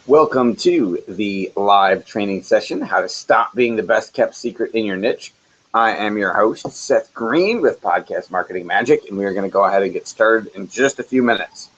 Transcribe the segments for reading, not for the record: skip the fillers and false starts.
Welcome to the live training session, How to Stop Being the Best Kept Secret in Your Niche. I am your host, Seth Green with Podcast Marketing Magic, and we are going to go ahead and get started in just a few minutes.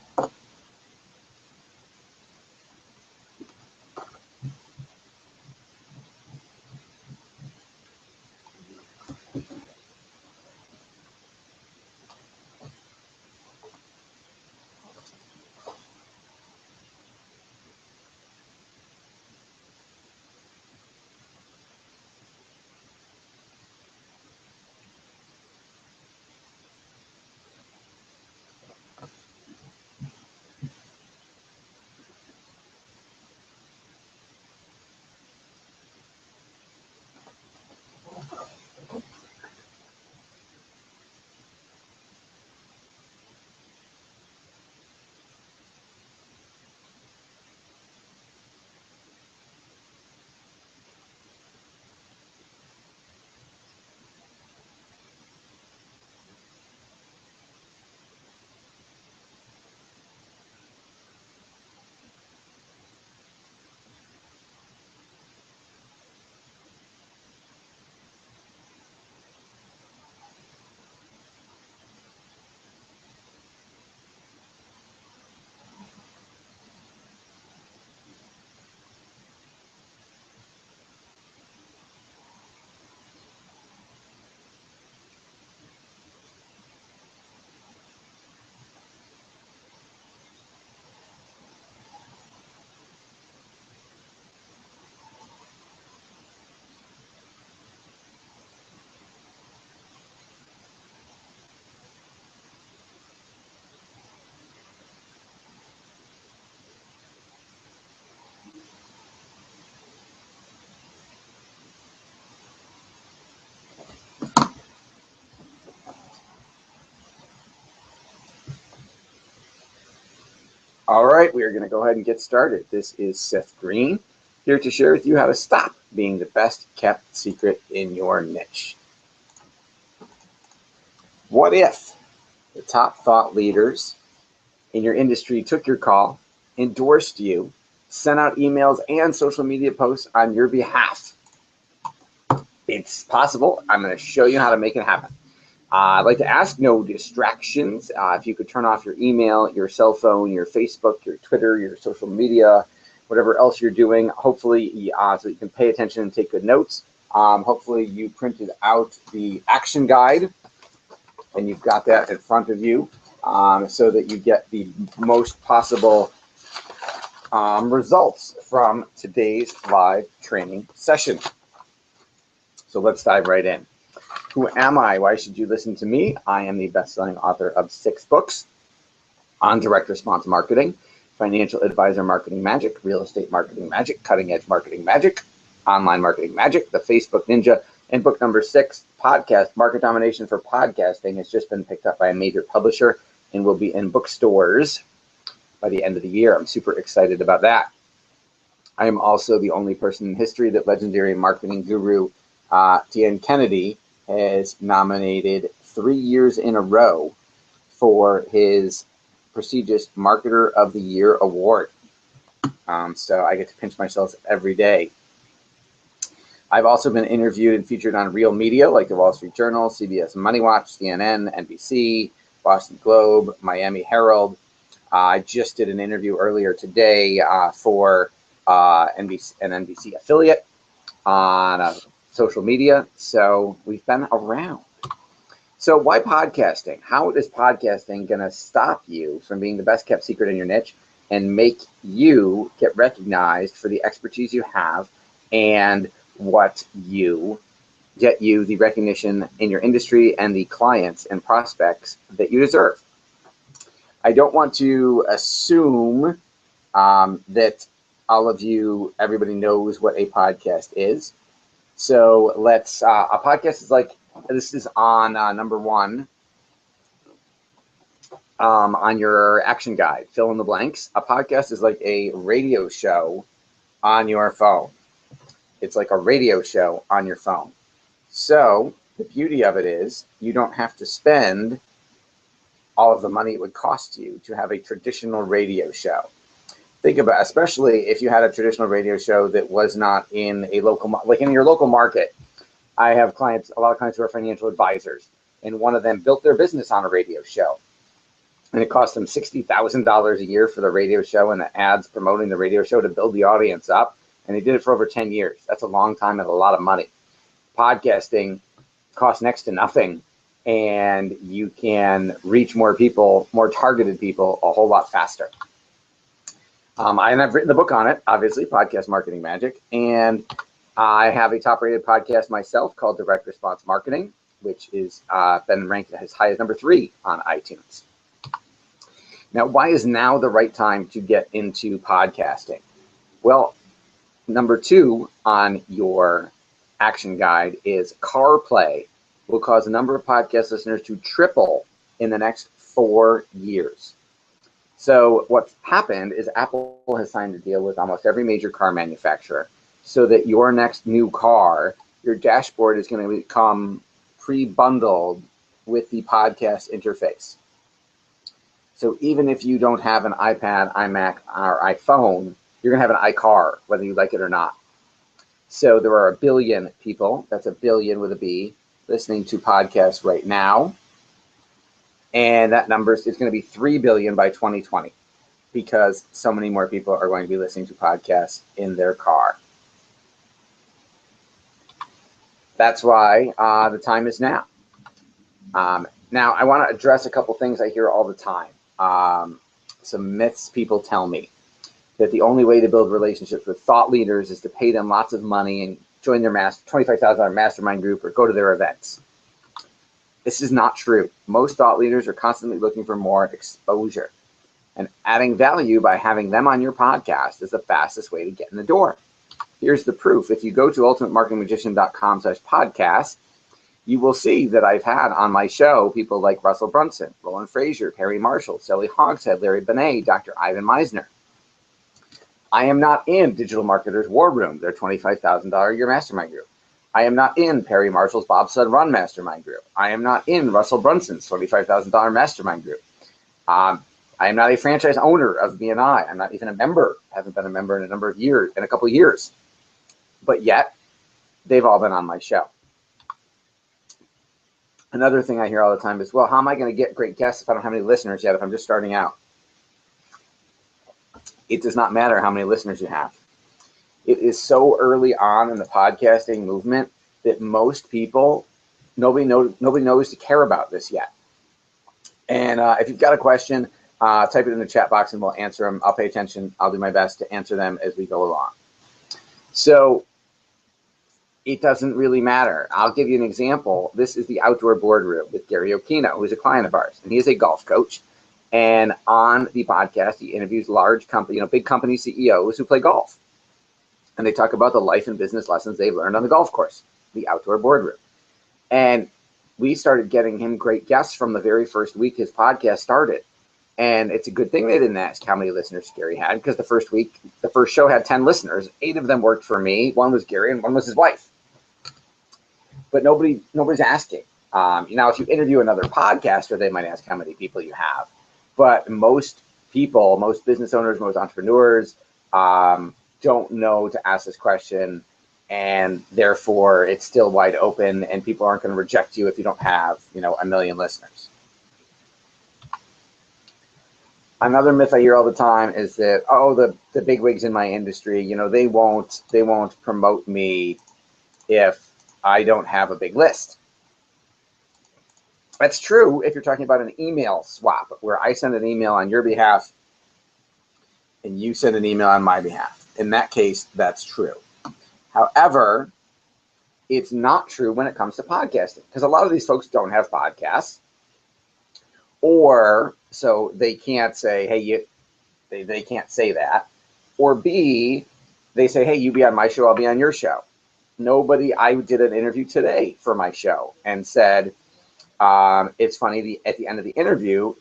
All right, we are going to go ahead and get started. This is Seth Green, here to share with you how to stop being the best kept secret in your niche. What if the top thought leaders in your industry took your call, endorsed you, sent out emails and social media posts on your behalf? It's possible. I'm going to show you how to make it happen. I'd like to ask, no distractions. If you could turn off your email, your cell phone, your Facebook, your Twitter, your social media, whatever else you're doing, hopefully so you can pay attention and take good notes. Hopefully you printed out the action guide and you've got that in front of you so that you get the most possible results from today's live training session. So let's dive right in. Who am I? Why should you listen to me? I am the best-selling author of 6 books on direct response marketing, financial advisor marketing magic, real estate marketing magic, cutting edge marketing magic, online marketing magic, the Facebook Ninja, and book number 6, podcast market domination for podcasting, has just been picked up by a major publisher and will be in bookstores by the end of the year. I'm super excited about that. I am also the only person in history that legendary marketing guru Dan Kennedy has nominated 3 years in a row for his prestigious Marketer of the Year award. So I get to pinch myself every day. I've also been interviewed and featured on real media like the Wall Street Journal, CBS Money Watch, CNN, NBC, Boston Globe, Miami Herald. I just did an interview earlier today for an NBC affiliate on social media. So we've been around. So why podcasting? How is podcasting going to stop you from being the best kept secret in your niche and make you get recognized for the expertise you have and what you get you the recognition in your industry and the clients and prospects that you deserve? I don't want to assume that all of you, everybody knows what a podcast is. So let's, a podcast is like, this is on number 1 on your action guide, fill in the blanks. A podcast is like a radio show on your phone. It's like a radio show on your phone. So the beauty of it is you don't have to spend all of the money it would cost you to have a traditional radio show. think about, especially if you had a traditional radio show that was not in a local, like in your local market. I have clients, a lot of clients who are financial advisors, and one of them built their business on a radio show. And it cost them $60,000 a year for the radio show and the ads promoting the radio show to build the audience up. And they did it for over 10 years. That's a long time and a lot of money. Podcasting costs next to nothing, and you can reach more people, more targeted people, a whole lot faster. And I've written the book on it, obviously, Podcast Marketing Magic. And I have a top-rated podcast myself called Direct Response Marketing, which is been ranked as high as #3 on iTunes. Now, why is now the right time to get into podcasting? Well, #2 on your action guide is CarPlay will cause the number of podcast listeners to triple in the next 4 years. So what's happened is Apple has signed a deal with almost every major car manufacturer so that your next new car, your dashboard is going to become pre-bundled with the podcast interface. So even if you don't have an iPad, iMac, or iPhone, you're going to have an iCar, whether you like it or not. So there are 1 billion people, that's 1 billion with a B, listening to podcasts right now. And that number is going to be 3 billion by 2020 because so many more people are going to be listening to podcasts in their car. That's why the time is now. Now, I want to address a couple things I hear all the time. Some myths people tell me that the only way to build relationships with thought leaders is to pay them lots of money and join their $25,000 mastermind group or go to their events. This is not true. Most thought leaders are constantly looking for more exposure, and adding value by having them on your podcast is the fastest way to get in the door. Here's the proof. If you go to ultimatemarketingmagician.com/podcast, you will see that I've had on my show people like Russell Brunson, Roland Frazier, Perry Marshall, Sally Hogshead, Larry Benet, Dr. Ivan Misner. I am not in Digital Marketers War Room, their $25,000 a year mastermind group. I am not in Perry Marshall's Bobsled Run mastermind group. I am not in Russell Brunson's $25,000 mastermind group. I am not a franchise owner of BNI. I'm not even a member. I haven't been a member in a couple of years. But yet, they've all been on my show. Another thing I hear all the time is, well, how am I going to get great guests if I don't have any listeners yet, if I'm just starting out? It does not matter how many listeners you have. It is so early on in the podcasting movement that most people, nobody knows to care about this yet. And if you've got a question, type it in the chat box and we'll answer them. I'll pay attention. I'll do my best to answer them as we go along. So it doesn't really matter. I'll give you an example. This is the Outdoor Boardroom with Gary Okino, who's a client of ours, and he is a golf coach. And on the podcast, he interviews large company, big company CEOs who play golf. And they talk about the life and business lessons they've learned on the golf course, the Outdoor Boardroom. And we started getting him great guests from the very first week his podcast started. And it's a good thing they didn't ask how many listeners Gary had, because the first show had 10 listeners. 8 of them worked for me. 1 was Gary and 1 was his wife. But nobody's asking. If you interview another podcaster, they might ask how many people you have. But most people, most business owners, most entrepreneurs don't know to ask this question, and therefore it's still wide open, and people aren't going to reject you if you don't have, 1 million listeners. Another myth I hear all the time is that, the bigwigs in my industry, they won't promote me if I don't have a big list. That's true if you're talking about an email swap, where I send an email on your behalf and you send an email on my behalf. In that case, that's true. However, it's not true when it comes to podcasting, because a lot of these folks don't have podcasts, or so they can't say, hey, they can't say that. Or B, they say, hey, you be on my show, I'll be on your show. I did an interview today for my show and said, it's funny, at the end of the interview,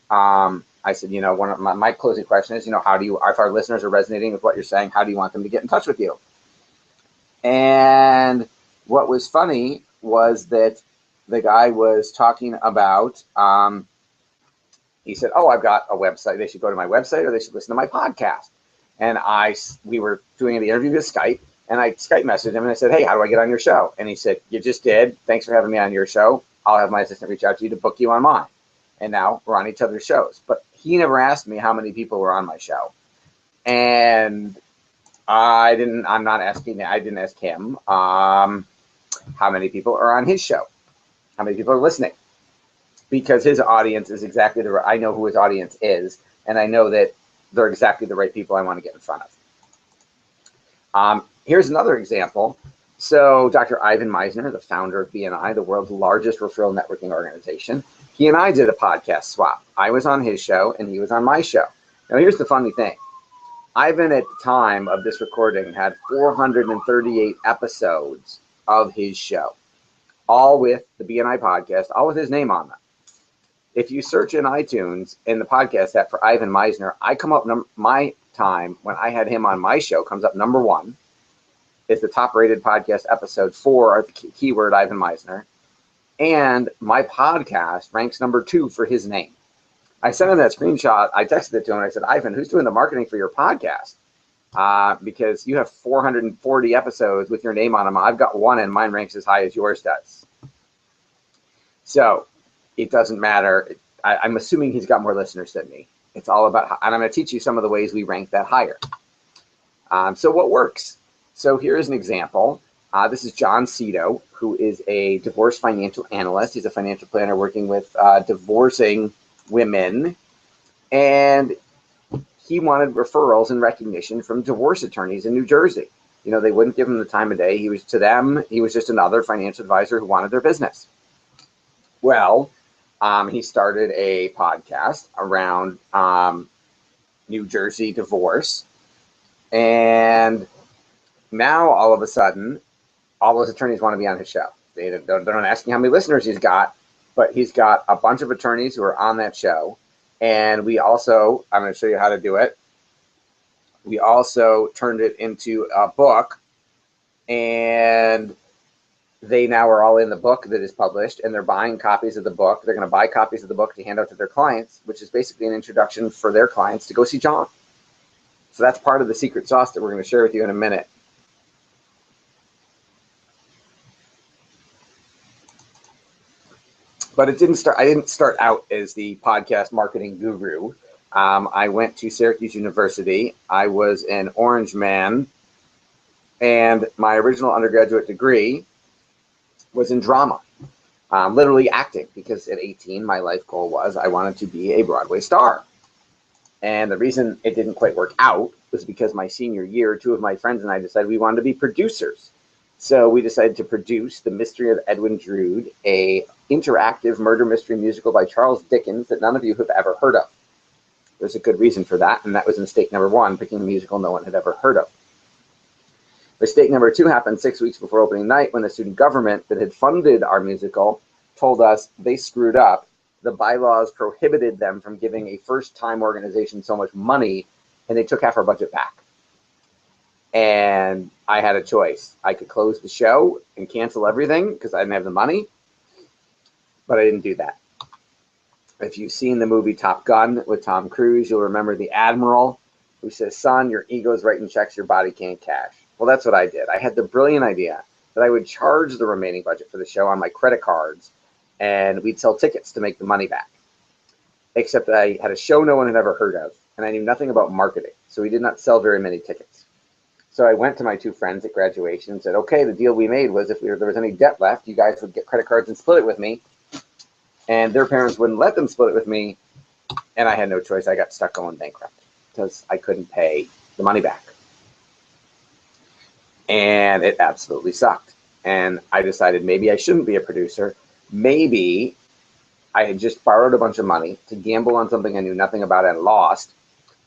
I said, one of my closing question is, if our listeners are resonating with what you're saying, how do you want them to get in touch with you? And what was funny was that the guy was talking about, he said, I've got a website. They should go to my website or they should listen to my podcast. And we were doing the interview with Skype, and I Skype messaged him and I said, hey, how do I get on your show? And he said, you just did. Thanks for having me on your show. I'll have my assistant reach out to you to book you on mine. And now we're on each other's shows. But he never asked me how many people were on my show. And I didn't ask him how many people are on his show, how many people are listening, because his audience is exactly I know who his audience is, and I know that they're exactly the right people I want to get in front of. Here's another example. So Dr. Ivan Misner, the founder of BNI, the world's largest referral networking organization, he and I did a podcast swap. I was on his show and he was on my show. Now here's the funny thing. Ivan, at the time of this recording, had 438 episodes of his show, all with the BNI podcast, all with his name on them. If you search in iTunes in the podcast app for Ivan Misner, I come up, my time when I had him on my show comes up number 1. It's the top rated podcast episode for the keyword Ivan Misner. And my podcast ranks number 2 for his name. I sent him that screenshot. I texted it to him and I said, Ivan, who's doing the marketing for your podcast? Because you have 440 episodes with your name on them. I've got 1 and mine ranks as high as yours does. So it doesn't matter. I'm assuming he's got more listeners than me. It's all about, and I'm going to teach you some of the ways we rank that higher. So what works? So here's an example. This is John Cito, who is a divorce financial analyst. He's a financial planner working with divorcing women. And he wanted referrals and recognition from divorce attorneys in New Jersey. You know, they wouldn't give him the time of day. He was just another financial advisor who wanted their business. Well, he started a podcast around New Jersey divorce. And now all of a sudden, all those attorneys want to be on his show. They're not asking how many listeners he's got, but he's got a bunch of attorneys who are on that show. And we also, I'm going to show you how to do it. We also turned it into a book, and they now are all in the book that is published, and they're buying copies of the book. They're going to buy copies of the book to hand out to their clients, which is basically an introduction for their clients to go see John. So that's part of the secret sauce that we're going to share with you in a minute. But it didn't start. I didn't start out as the podcast marketing guru. I went to Syracuse University. I was an Orange man, and my original undergraduate degree was in drama, literally acting, because at 18, my life goal was I wanted to be a Broadway star. And the reason it didn't quite work out was because my senior year, 2 of my friends and I decided we wanted to be producers. So we decided to produce The Mystery of Edwin Drood, a interactive murder mystery musical by Charles Dickens that none of you have ever heard of. There's a good reason for that, and that was mistake number 1, picking a musical no one had ever heard of. Mistake number 2 happened 6 weeks before opening night, when the student government that had funded our musical told us they screwed up. The bylaws prohibited them from giving a first-time organization so much money, and they took half our budget back. And I had a choice. I could close the show and cancel everything because I didn't have the money, but I didn't do that. If you've seen the movie Top Gun with Tom Cruise, you'll remember the Admiral who says, son, your ego's writing checks your body can't cash. Well, that's what I did. I had the brilliant idea that I would charge the remaining budget for the show on my credit cards, and we'd sell tickets to make the money back. Except I had a show no one had ever heard of, and I knew nothing about marketing, so we did not sell very many tickets. So I went to my 2 friends at graduation and said, okay, the deal we made was if there was any debt left, you guys would get credit cards and split it with me. And their parents wouldn't let them split it with me, and I had no choice. I got stuck going bankrupt because I couldn't pay the money back. And it absolutely sucked. And I decided maybe I shouldn't be a producer. Maybe I had just borrowed a bunch of money to gamble on something I knew nothing about and lost.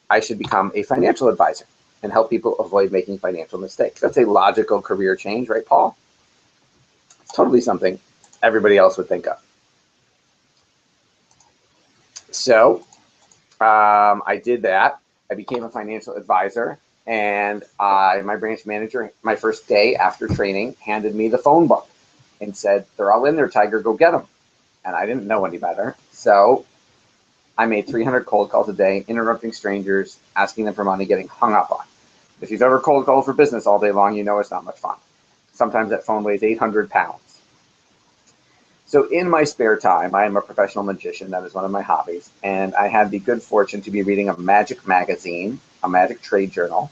I should become a financial advisor and help people avoid making financial mistakes. That's a logical career change, right, Paul? It's totally something everybody else would think of. So I did that. I became a financial advisor, and my branch manager, my first day after training, handed me the phone book and said, they're all in there, Tiger, go get them. And I didn't know any better. So I made 300 cold calls a day, interrupting strangers, asking them for money, getting hung up on. If you've ever cold called for business all day long, you know it's not much fun. Sometimes that phone weighs 800 pounds. So in my spare time, I am a professional magician. That is one of my hobbies. And I had the good fortune to be reading a magic magazine, a magic trade journal.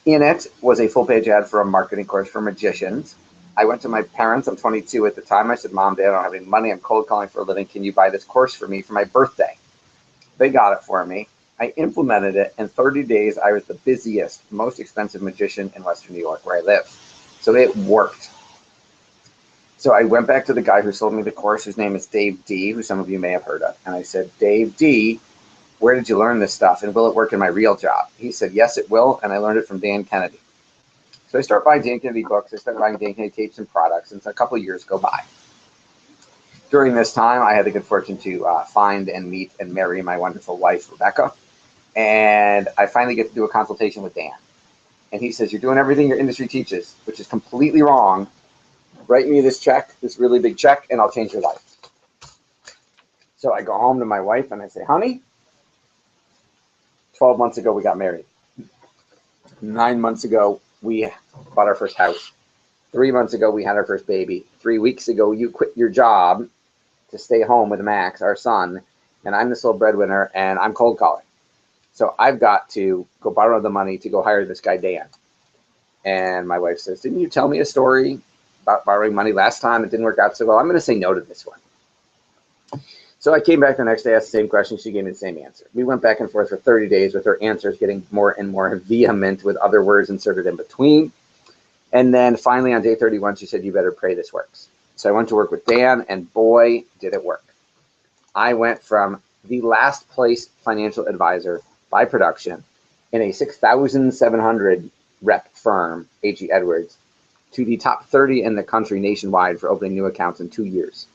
In it was a full-page ad for a marketing course for magicians. I went to my parents. I'm 22 at the time. I said, Mom, Dad, I don't have any money. I'm cold calling for a living. Can you buy this course for me for my birthday? They got it for me. I implemented it. In 30 days, I was the busiest, most expensive magician in Western New York, where I live. So it worked. So I went back to the guy who sold me the course, whose name is Dave D., who some of you may have heard of. And I said, Dave D., where did you learn this stuff? And will it work in my real job? He said, yes, it will. And I learned it from Dan Kennedy. So I start buying Dan Kennedy books. I started buying Dan Kennedy tapes and products. And so a couple of years go by. During this time, I had the good fortune to find and meet and marry my wonderful wife, Rebecca. And I finally get to do a consultation with Dan. And he says, you're doing everything your industry teaches, which is completely wrong. Write me this check, this really big check, and I'll change your life. So I go home to my wife and I say, honey, 12 months ago we got married. 9 months ago we bought our first house. 3 months ago we had our first baby. 3 weeks ago you quit your job to stay home with Max, our son, and I'm the sole breadwinner and I'm cold calling. So I've got to go borrow the money to go hire this guy, Dan. And my wife says, didn't you tell me a story about borrowing money last time? It didn't work out so well. I'm going to say no to this one. So I came back the next day, asked the same question. She gave me the same answer. We went back and forth for 30 days with her answers getting more and more vehement with other words inserted in between. And then finally on day 31, she said, you better pray this works. So I went to work with Dan, and boy, did it work. I went from the last place financial advisor by production in a 6,700 rep firm, A.G. Edwards, to the top 30 in the country nationwide for opening new accounts in 2 years,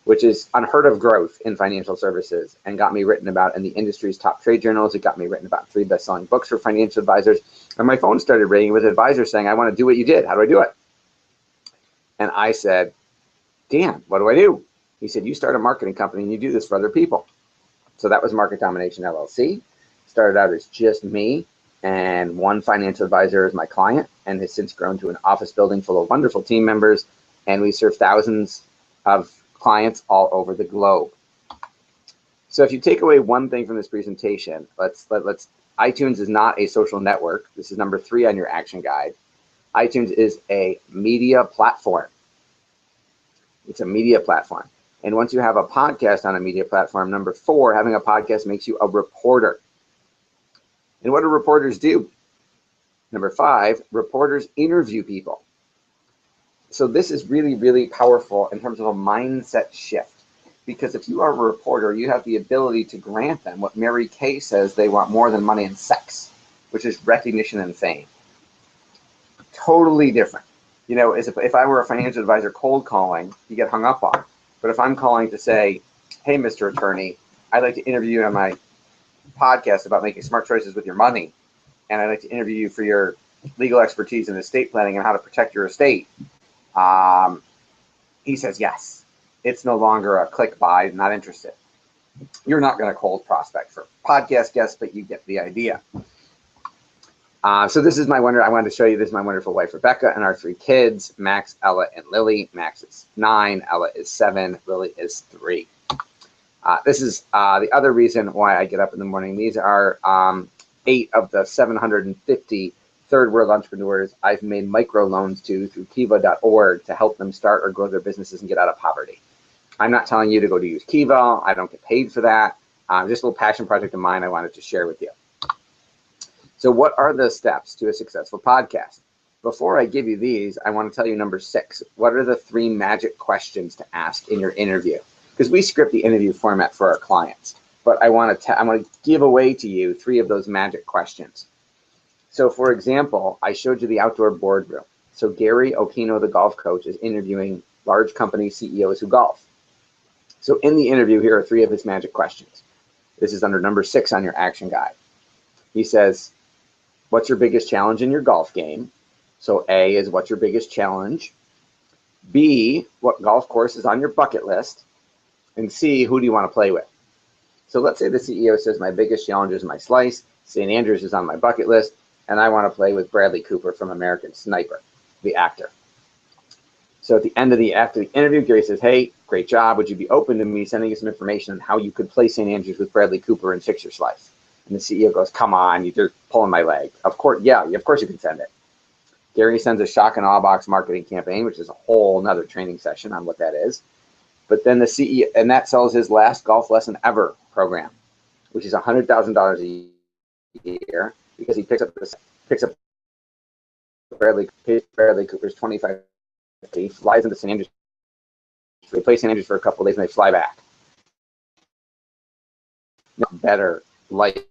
which is unheard of growth in financial services, and got me written about in the industry's top trade journals. It got me written about 3 best-selling books for financial advisors. And my phone started ringing with advisors saying, I want to do what you did. How do I do it? And I said, Dan, what do I do? He said, you start a marketing company and you do this for other people. So that was Market Domination LLC. Started out as just me and one financial advisor as my client, and has since grown to an office building full of wonderful team members. And we serve thousands of clients all over the globe. So if you take away one thing from this presentation, iTunes is not a social network. This is number 3 on your action guide. iTunes is a media platform. It's a media platform. And once you have a podcast on a media platform, number 4, having a podcast makes you a reporter. And what do reporters do? Number 5, reporters interview people. So this is really, really powerful in terms of a mindset shift. Because if you are a reporter, you have the ability to grant them what Mary Kay says they want more than money and sex, which is recognition and fame. Totally different. You know, as if I were a financial advisor cold calling, you get hung up on. But if I'm calling to say, hey, Mr. Attorney, I'd like to interview you on my podcast about making smart choices with your money, and I'd like to interview you for your legal expertise in estate planning and how to protect your estate, he says yes. It's no longer a click buy, not interested. You're not going to cold prospect for podcast guests, but you get the idea. So this is I wanted to show you, this is my wonderful wife, Rebecca, and our 3 kids, Max, Ella, and Lily. Max is 9, Ella is 7, Lily is 3. This is the other reason why I get up in the morning. These are 8 of the 750 third world entrepreneurs I've made micro loans to through Kiva.org to help them start or grow their businesses and get out of poverty. I'm not telling you to go to use Kiva. I don't get paid for that. Just a little passion project of mine I wanted to share with you. So what are the steps to a successful podcast? Before I give you these, I want to tell you number 6. What are the 3 magic questions to ask in your interview? Because we script the interview format for our clients, but I want to give away to you 3 of those magic questions. So for example, I showed you the outdoor boardroom. So Gary Okino, the golf coach, is interviewing large company CEOs who golf. So in the interview, here are 3 of his magic questions. This is under number 6 on your action guide. He says, what's your biggest challenge in your golf game? So A is, what's your biggest challenge? B, what golf course is on your bucket list? And C, who do you want to play with? So let's say the CEO says my biggest challenge is my slice, St. Andrews is on my bucket list, and I want to play with Bradley Cooper from American Sniper, the actor. So at the end of after the interview, Gary says, hey, great job. Would you be open to me sending you some information on how you could play St. Andrews with Bradley Cooper and fix your slice? And the CEO goes, come on, you're pulling my leg. Of course, yeah, of course you can send it. Gary sends a shock and awe box marketing campaign, which is a whole nother training session on what that is. But then the CEO, and that sells his last golf lesson ever program, which is $100,000 a year, because he picks up Bradley Cooper's 25, he flies into St. Andrews. They play St. Andrews for a couple of days and they fly back. Better life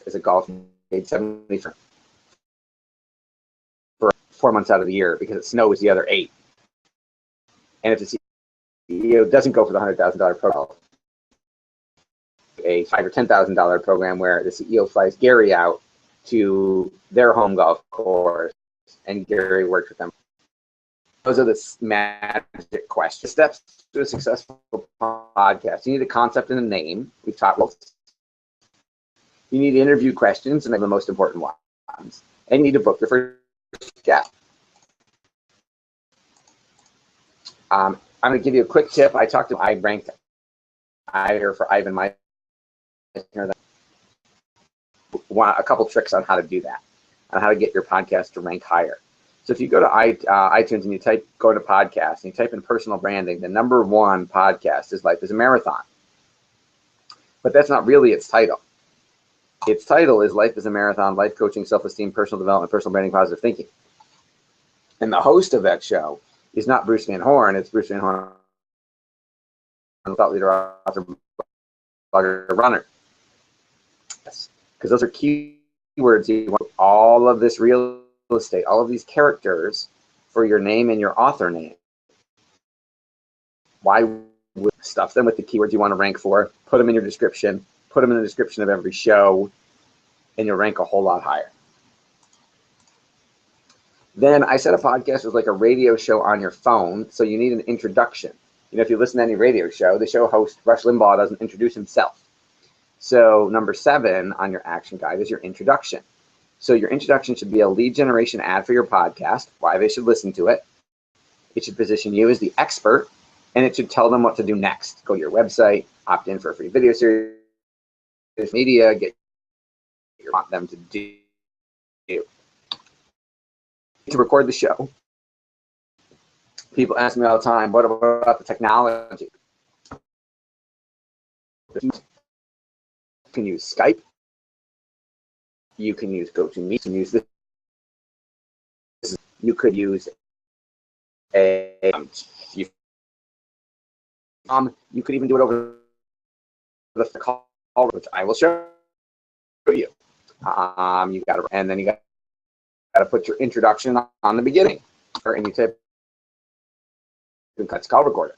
as a golfer, paid $70 for 4 months out of the year because it snows the other 8. And if the CEO doesn't go for the $100,000 program, a $5,000 or $10,000 program where the CEO flies Gary out to their home golf course and Gary works with them. Those are the magic questions. Steps to a successful podcast. You need a concept and a name. We've talked about. You need interview questions, and they're the most important ones. And you need to book your first guest. I'm going to give you a quick tip. I ranked higher for Ivan Meisner. A couple tricks on how to do that, on how to get your podcast to rank higher. So if you go to iTunes and you go to podcast and you type in personal branding, the #1 podcast is Life is a Marathon. But that's not really its title. Its title is Life is a Marathon, Life Coaching, Self-Esteem, Personal Development, Personal Branding, Positive Thinking. And the host of that show is not Bruce Van Horn, it's Bruce Van Horn, thought leader, author, blogger, runner. Yes, because those are keywords. You want all of this real estate, all of these characters for your name and your author name. Why would stuff them with the keywords you want to rank for? Put them in your description. Put them in the description of every show, and you'll rank a whole lot higher. Then I said a podcast was like a radio show on your phone, so you need an introduction. You know, if you listen to any radio show, the show host, Rush Limbaugh, doesn't introduce himself. So #7 on your action guide is your introduction. So your introduction should be a lead generation ad for your podcast, why they should listen to it. It should position you as the expert, and it should tell them what to do next. Go to your website, opt in for a free video series, media, get what you want them to do. To record the show. People ask me all the time, what about the technology? You can use Skype. You can use GoToMeet. You can use this. You could use you could even do it over the call, which I will show you. You got to, and then you got to put your introduction on the beginning, and you type. It's call recorder.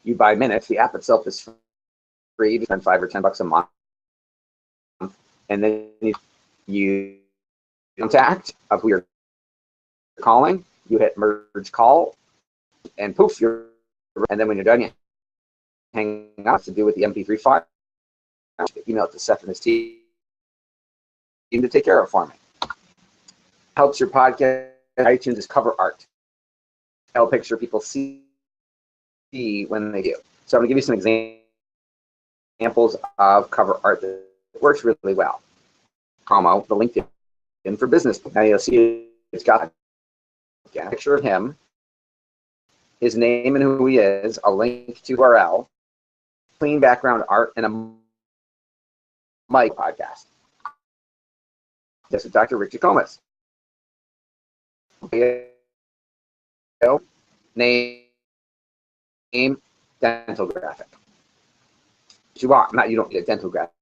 You buy minutes. The app itself is free. You spend $5 or $10 a month, and then you contact of who you're calling. You hit merge call, and poof, and then when you're done, you hang up to do with the MP3 file. Email it to Seth and his team to take care of it for me. Helps your podcast. iTunes is cover art. I'll picture people see when they do. So I'm going to give you some examples of cover art that works really well. Promo, the LinkedIn for Business. Now you'll see it's got a picture of him, his name and who he is, a link to URL, clean background art, and a mic podcast. This is Dr. Rick Jikomes. Name, dental graphic. What you want, you don't need a dental graphic,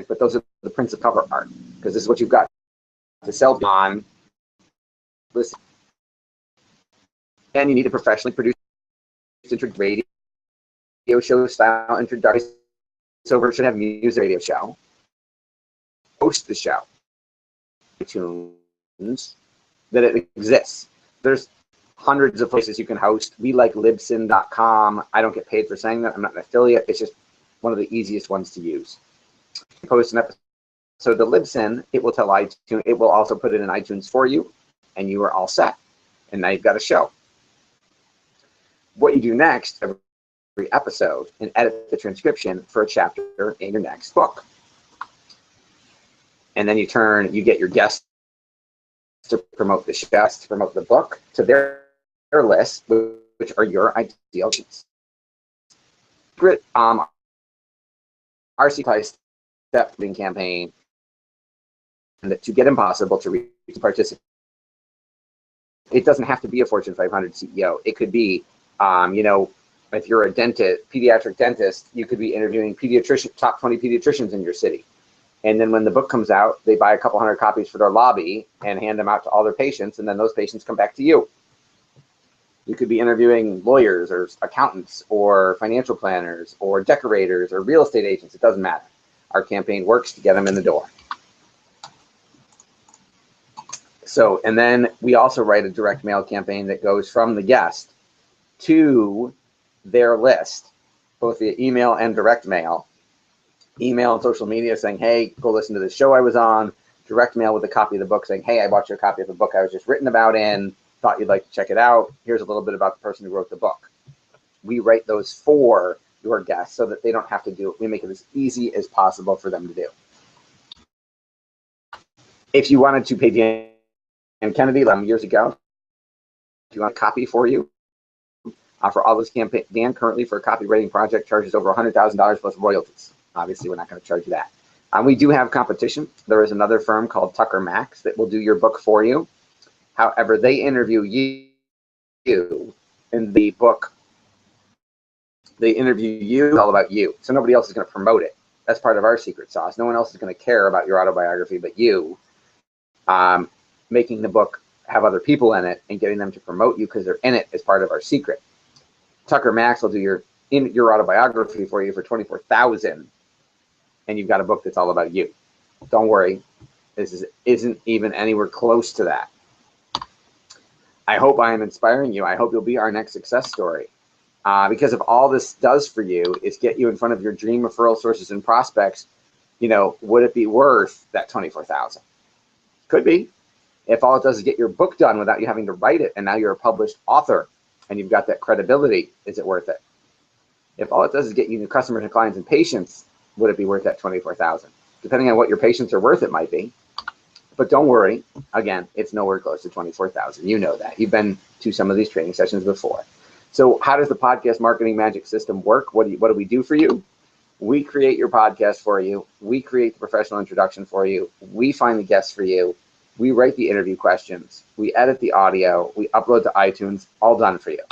but those are the prints of cover art, because this is what you've got to sell on. Listen, and you need a professionally produced radio show style introduction. So it should have music radio show. Host the show. iTunes, that it exists. There's hundreds of places you can host. We like Libsyn.com. I don't get paid for saying that. I'm not an affiliate. It's just one of the easiest ones to use. You post an episode to Libsyn, it will tell iTunes, it will also put it in iTunes for you, and you are all set. And now you've got a show. What you do next, every episode, and edit the transcription for a chapter in your next book. And then you get your guests to promote the show, to promote the book to their list, which are your ideal leads. RC step campaign to get Impossible to reach participate. It doesn't have to be a Fortune 500 CEO. It could be, if you're a pediatric dentist, you could be interviewing top 20 pediatricians in your city. And then when the book comes out, they buy a couple hundred copies for their lobby and hand them out to all their patients, and then those patients come back to you. You could be interviewing lawyers or accountants or financial planners or decorators or real estate agents. It doesn't matter. Our campaign works to get them in the door. So, and then we also write a direct mail campaign that goes from the guest to their list, both via email and direct mail. Email and social media saying, hey, go listen to this show I was on. Direct mail with a copy of the book saying, hey, I bought you a copy of the book I was just written about in. Thought you'd like to check it out. Here's a little bit about the person who wrote the book. We write those for your guests so that they don't have to do it. We make it as easy as possible for them to do. If you wanted to pay Dan Kennedy years ago, if you want a copy for you, for all this campaign, Dan currently for a copywriting project charges over $100,000 plus royalties. Obviously, we're not going to charge you that. We do have competition. There is another firm called Tucker Max that will do your book for you. However, they interview you in the book. They interview you, it's all about you. So nobody else is going to promote it. That's part of our secret sauce. No one else is going to care about your autobiography but you. Making the book have other people in it and getting them to promote you because they're in it is part of our secret. Tucker Max will do your autobiography for you for $24,000, and you've got a book that's all about you. Don't worry, this isn't even anywhere close to that. I hope I am inspiring you. I hope you'll be our next success story. Because if all this does for you is get you in front of your dream referral sources and prospects, would it be worth that $24,000? Could be. If all it does is get your book done without you having to write it, and now you're a published author and you've got that credibility, is it worth it? If all it does is get you new customers and clients and patients, would it be worth that $24,000? Depending on what your patients are worth, it might be. But don't worry, again, it's nowhere close to $24,000. You know that. You've been to some of these training sessions before. So how does the podcast marketing magic system work? What do we do for you? We create your podcast for you. We create the professional introduction for you. We find the guests for you. We write the interview questions. We edit the audio. We upload to iTunes, all done for you.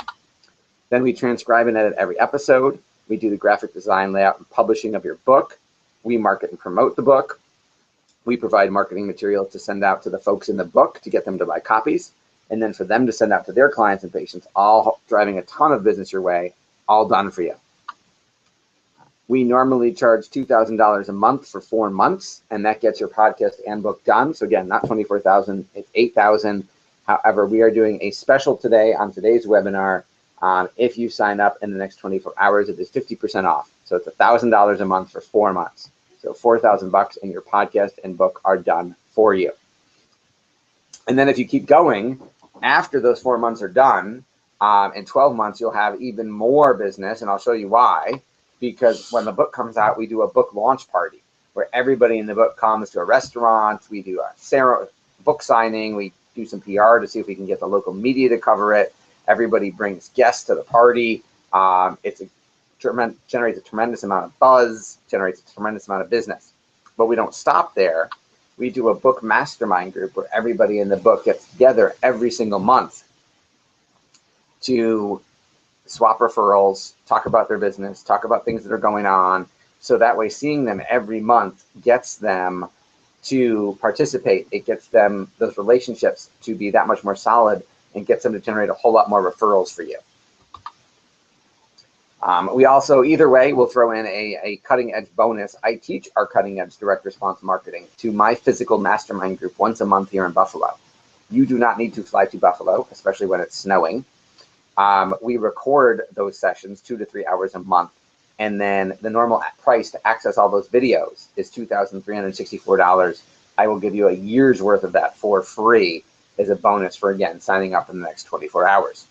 Then we transcribe and edit every episode. We do the graphic design, layout, and publishing of your book. We market and promote the book. We provide marketing material to send out to the folks in the book to get them to buy copies, and then for them to send out to their clients and patients, all driving a ton of business your way, all done for you. We normally charge $2,000 a month for 4 months, and that gets your podcast and book done. So again, not $24,000, it's $8,000. However, we are doing a special today on today's webinar. If you sign up in the next 24 hours, it is 50% off. So it's $1,000 a month for 4 months. So $4,000 and your podcast and book are done for you. And then if you keep going, after those 4 months are done, in 12 months, you'll have even more business, and I'll show you why. Because when the book comes out, we do a book launch party where everybody in the book comes to a restaurant. We do a book signing. We do some PR to see if we can get the local media to cover it. Everybody brings guests to the party. It generates a tremendous amount of buzz, generates a tremendous amount of business. But we don't stop there. We do a book mastermind group where everybody in the book gets together every single month to swap referrals, talk about their business, talk about things that are going on. So that way, seeing them every month gets them to participate. It gets them, those relationships, to be that much more solid and gets them to generate a whole lot more referrals for you. We also, either way, will throw in a cutting edge bonus. I teach our cutting edge direct response marketing to my physical mastermind group once a month here in Buffalo. You do not need to fly to Buffalo, especially when it's snowing. We record those sessions 2 to 3 hours a month. And then the normal price to access all those videos is $2,364. I will give you a year's worth of that for free as a bonus for, again, signing up in the next 24 hours.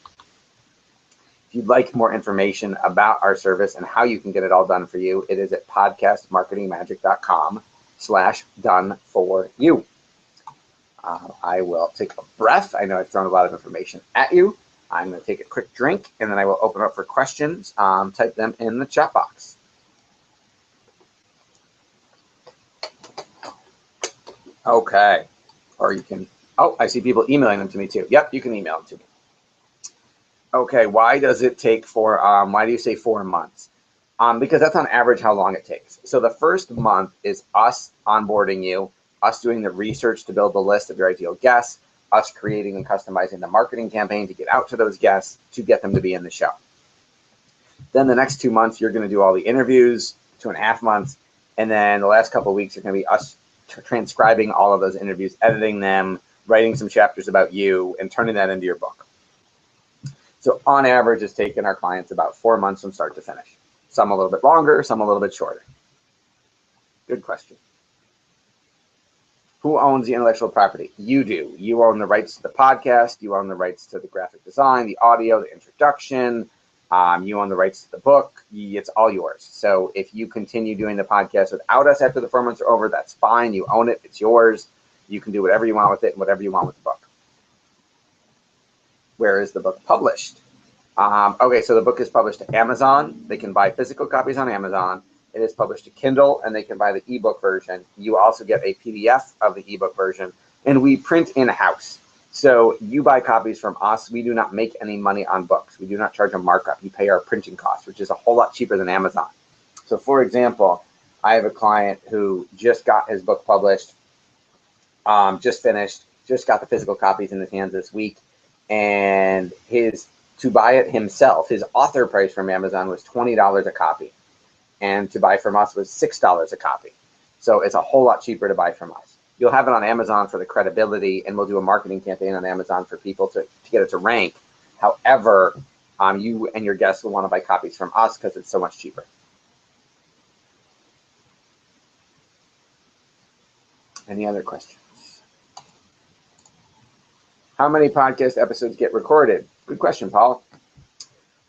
If you'd like more information about our service and how you can get it all done for you, it is at podcastmarketingmagic.com/done-for-you. I will take a breath. I know I've thrown a lot of information at you. I'm going to take a quick drink, and then I will open up for questions. Type them in the chat box. Okay. Or you can, oh, I see people emailing them to me too. Yep, you can email them to me. Okay, why does it take why do you say 4 months? Because that's on average how long it takes. So the first month is us onboarding you, us doing the research to build the list of your ideal guests, us creating and customizing the marketing campaign to get out to those guests to get them to be in the show. Then the next 2 months, you're going to do all the interviews, 2.5 months. And then the last couple of weeks are going to be us transcribing all of those interviews, editing them, writing some chapters about you, and turning that into your book. So on average, it's taken our clients about 4 months from start to finish. Some a little bit longer, some a little bit shorter. Good question. Who owns the intellectual property? You do. You own the rights to the podcast. You own the rights to the graphic design, the audio, the introduction. You own the rights to the book. It's all yours. So if you continue doing the podcast without us after the 4 months are over, that's fine. You own it. It's yours. You can do whatever you want with it and whatever you want with the book. Where is the book published? Okay, so the book is published to Amazon. They can buy physical copies on Amazon. It is published to Kindle, and they can buy the ebook version. You also get a PDF of the ebook version, and we print in-house. So you buy copies from us. We do not make any money on books. We do not charge a markup. You pay our printing costs, which is a whole lot cheaper than Amazon. So for example, I have a client who just got his book published, just finished, just got the physical copies in his hands this week, and to buy it himself, his author price from Amazon was $20 a copy. And to buy from us was $6 a copy. So it's a whole lot cheaper to buy from us. You'll have it on Amazon for the credibility, and we'll do a marketing campaign on Amazon for people to get it to rank. However, you and your guests will want to buy copies from us because it's so much cheaper. Any other questions? How many podcast episodes get recorded? Good question, Paul.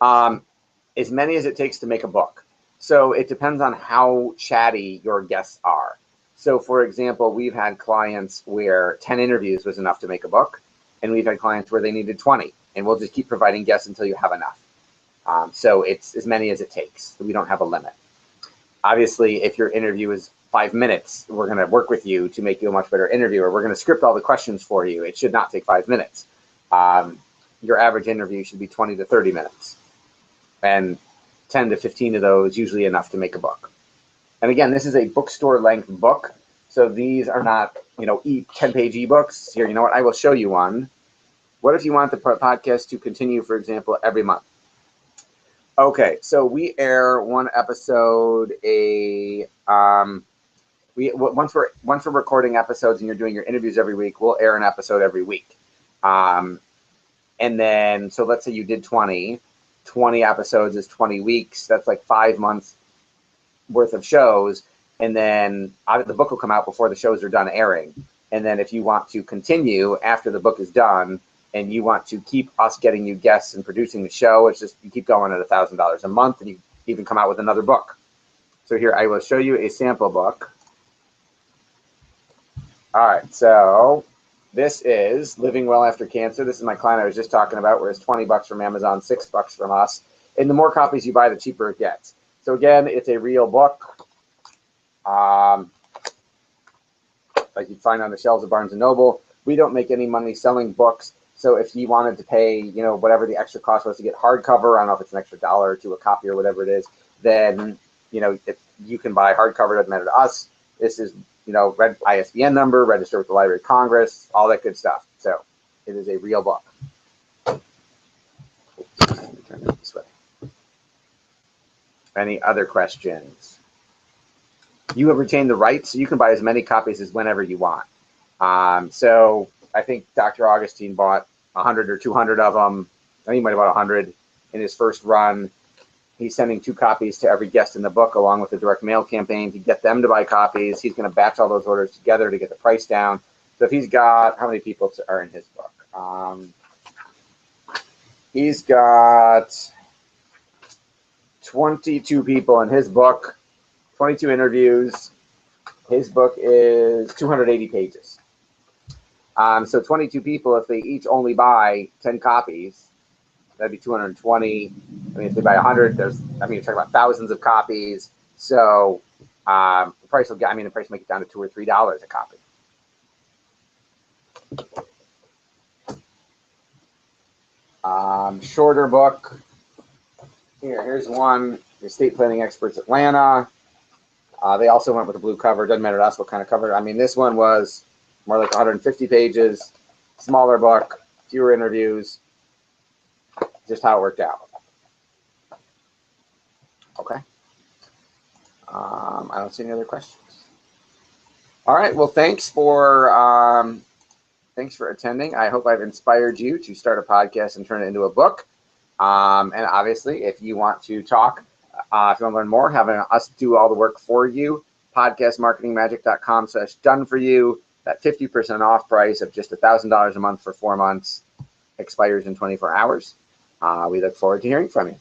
As many as it takes to make a book. So it depends on how chatty your guests are. So for example, we've had clients where 10 interviews was enough to make a book, and we've had clients where they needed 20, and we'll just keep providing guests until you have enough. So it's as many as it takes. We don't have a limit. Obviously, if your interview is 5 minutes, we're going to work with you to make you a much better interviewer. We're going to script all the questions for you. It should not take 5 minutes. Your average interview should be 20 to 30 minutes. And 10 to 15 of those, usually enough to make a book. And again, this is a bookstore length book. So these are not, 10-page ebooks. Here, you know what? I will show you one. What if you want the podcast to continue, for example, every month? Okay, so we air one episode once we're recording episodes and you're doing your interviews every week, we'll air an episode every week. And then, so let's say you did 20 episodes is 20 weeks. That's like 5 months worth of shows. And then the book will come out before the shows are done airing. And then if you want to continue after the book is done and you want to keep us getting you guests and producing the show, it's just, you keep going at $1,000 a month and you even come out with another book. So here, I will show you a sample book. All right, so this is Living Well After Cancer. This is my client I was just talking about, where it's $20 from Amazon, $6 from us. And the more copies you buy, the cheaper it gets. So again, it's a real book, like you'd find on the shelves of Barnes & Noble. We don't make any money selling books. So if you wanted to pay, whatever the extra cost was to get hardcover, I don't know if it's an extra $1 or $2 a copy or whatever it is, then, if you can buy hardcover, doesn't matter to us. This is, red ISBN number, register with the Library of Congress, all that good stuff. So it is a real book. Let me turn it this way. Any other questions? You have retained the rights, so you can buy as many copies as whenever you want. So I think Dr. Augustine bought 100 or 200 of them. I think he might have bought 100 in his first run. He's sending 2 copies to every guest in the book, along with the direct mail campaign to get them to buy copies. He's going to batch all those orders together to get the price down. So if he's got, how many people are in his book? He's got 22 people in his book, 22 interviews. His book is 280 pages. So 22 people, if they each only buy 10 copies, that'd be 220. I mean, if they buy 100, you're talking about thousands of copies. So the price will get, the price will make it down to $2 or $3 a copy. Shorter book. Here's one, Estate Planning Experts Atlanta. They also went with a blue cover. Doesn't matter to us what kind of cover. This one was more like 150 pages, smaller book, fewer interviews. Just how it worked out. Okay. I don't see any other questions. All right. Well, thanks for attending. I hope I've inspired you to start a podcast and turn it into a book. And obviously, if you want to talk, if you want to learn more, having us do all the work for you, podcastmarketingmagic.com/done for you. That 50% off price of just $1,000 a month for 4 months expires in 24 hours. We look forward to hearing from you.